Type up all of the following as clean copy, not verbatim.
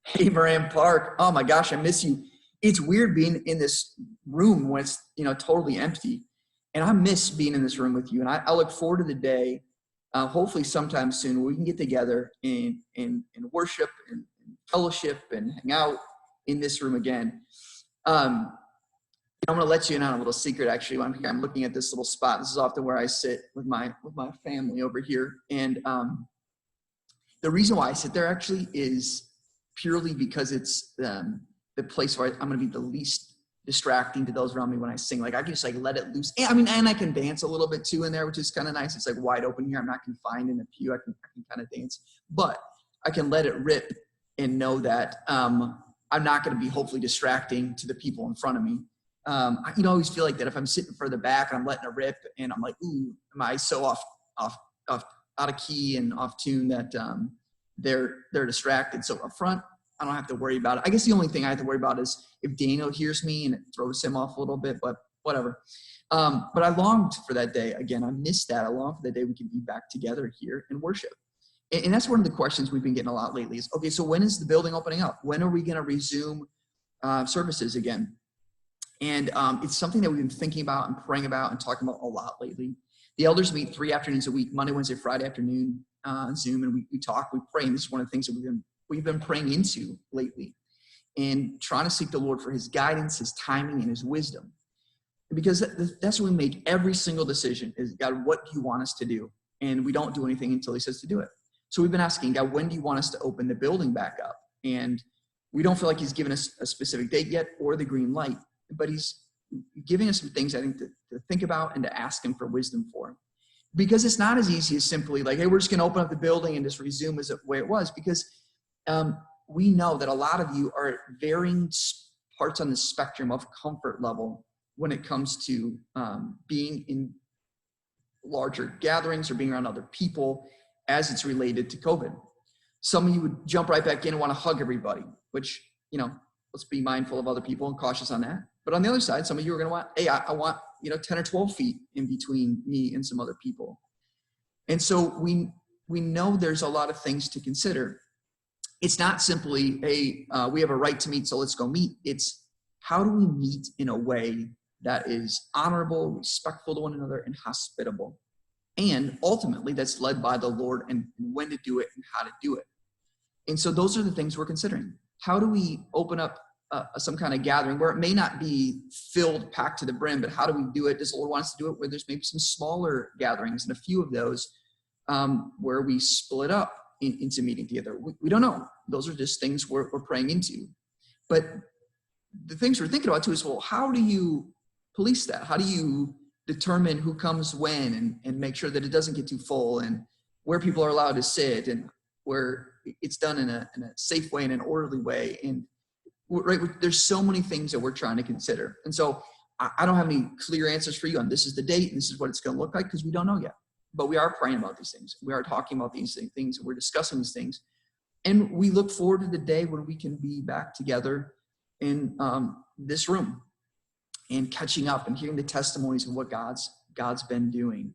Hey, Moran Park. Oh my gosh, I miss you. It's weird being in this room when it's, totally empty. And I miss being in this room with you. And I look forward to the day, hopefully sometime soon, where we can get together and worship and fellowship and hang out in this room again. I'm going to let you in on a little secret, actually. I'm looking at this little spot. This is often where I sit with my family over here. And the reason why I sit there actually is purely because it's the place where I'm going to be the least distracting to those around me when I sing. Like I can just let it loose. And I can dance a little bit too in there, which is kind of nice. It's like wide open here. I'm not confined in a pew. I can kind of dance, but I can let it rip and know that I'm not going to be hopefully distracting to the people in front of me. I always feel like that if I'm sitting further back and I'm letting it rip and I'm like, ooh, am I so off out of key and off tune that they're distracted. So up front, I don't have to worry about it. I guess the only thing I have to worry about is if Daniel hears me and it throws him off a little bit, but whatever. But I longed for that day. Again, I missed that. I longed for the day we can be back together here and worship. And that's one of the questions we've been getting a lot lately is, okay, so when is the building opening up? When are we going to resume services again? And it's something that we've been thinking about and praying about and talking about a lot lately. The elders meet 3 afternoons a week, Monday, Wednesday, Friday afternoon on Zoom, and we talk, we pray. And this is one of the things that we've been praying into lately and trying to seek the Lord for his guidance, his timing, and his wisdom. Because that's when we make every single decision is, God, what do you want us to do? And we don't do anything until he says to do it. So we've been asking, God, when do you want us to open the building back up? And we don't feel like he's given us a specific date yet or the green light, but he's giving us some things, I think, to think about and to ask him for wisdom for. Because it's not as easy as simply like, hey, we're just going to open up the building and just resume as the way it was. Because we know that a lot of you are at varying parts on the spectrum of comfort level when it comes to being in larger gatherings or being around other people as it's related to COVID. Some of you would jump right back in and want to hug everybody, which, let's be mindful of other people and cautious on that. But on the other side, some of you are going to want, hey, I want, 10 or 12 feet in between me and some other people. And so we know there's a lot of things to consider. It's not simply, hey, we have a right to meet, so let's go meet. It's how do we meet in a way that is honorable, respectful to one another, and hospitable. And ultimately, that's led by the Lord and when to do it and how to do it. And so those are the things we're considering. How do we open up some kind of gathering where it may not be filled, packed to the brim, but how do we do it? Does the Lord want us to do it where there's maybe some smaller gatherings and a few of those where we split up into meeting together? We don't know. Those are just things we're praying into. But the things we're thinking about too is, well, how do you police that? How do you determine who comes when and make sure that it doesn't get too full and where people are allowed to sit and where it's done in a safe way and an orderly way? And right, there's so many things that we're trying to consider. And so I don't have any clear answers for you on this is the date and this is what it's going to look like because we don't know yet. But we are praying about these things. We are talking about these things. We're discussing these things. And we look forward to the day when we can be back together in this room and catching up and hearing the testimonies of what God's been doing.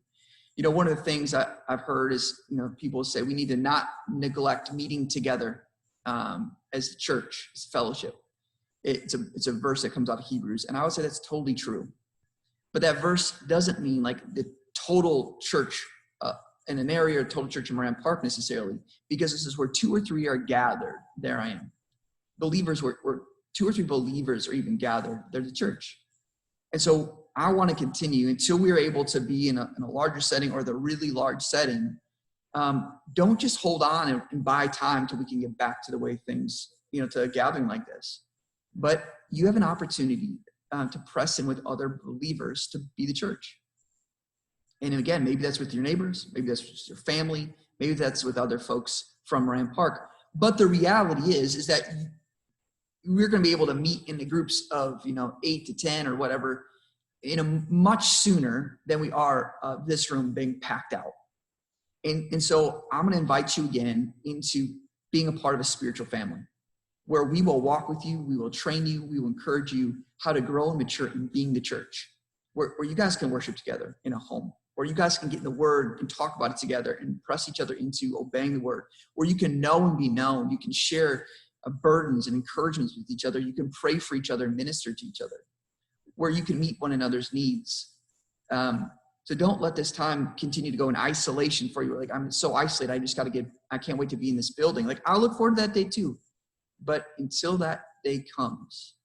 One of the things I've heard is, people say we need to not neglect meeting together as a church, as a fellowship. It's a verse that comes out of Hebrews, and I would say that's totally true. But that verse doesn't mean like the total church in an area or total church in Moran Park necessarily, because this is where 2 or 3 are gathered. There I am. Believers, where 2 or 3 believers are even gathered, they're the church. And so I want to continue until we're able to be in a larger setting or the really large setting. Don't just hold on and buy time till we can get back to the way things, to a gathering like this. But you have an opportunity to press in with other believers to be the church. And again, maybe that's with your neighbors, maybe that's with your family, maybe that's with other folks from Moran Park. But the reality is that we're going to be able to meet in the groups of, 8 to 10 or whatever, much sooner than we are this room being packed out. And so I'm going to invite you again into being a part of a spiritual family where we will walk with you, we will train you, we will encourage you how to grow and mature in being the church, where you guys can worship together in a home, where you guys can get in the word and talk about it together and press each other into obeying the word, where you can know and be known, you can share burdens and encouragements with each other. You can pray for each other and minister to each other, where you can meet one another's needs. So don't let this time continue to go in isolation for you. Like, I'm so isolated. I can't wait to be in this building. Like, I'll look forward to that day too. But until that day comes,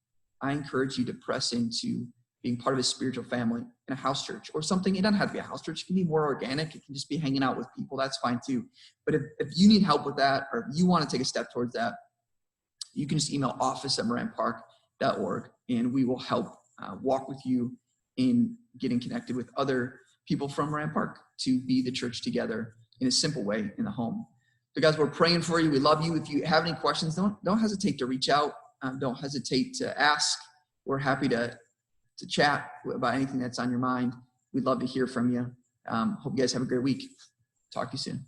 I encourage you to press into being part of a spiritual family in a house church or something. It doesn't have to be a house church. It can be more organic. It can just be hanging out with people. That's fine too. But if you need help with that, or if you want to take a step towards that, you can just email office@moranpark.org, and we will help walk with you in getting connected with other people from Moran Park to be the church together in a simple way in the home. So guys, we're praying for you. We love you. If you have any questions, don't hesitate to reach out. Don't hesitate to ask. We're happy to chat about anything that's on your mind. We'd love to hear from you. Hope you guys have a great week. Talk to you soon.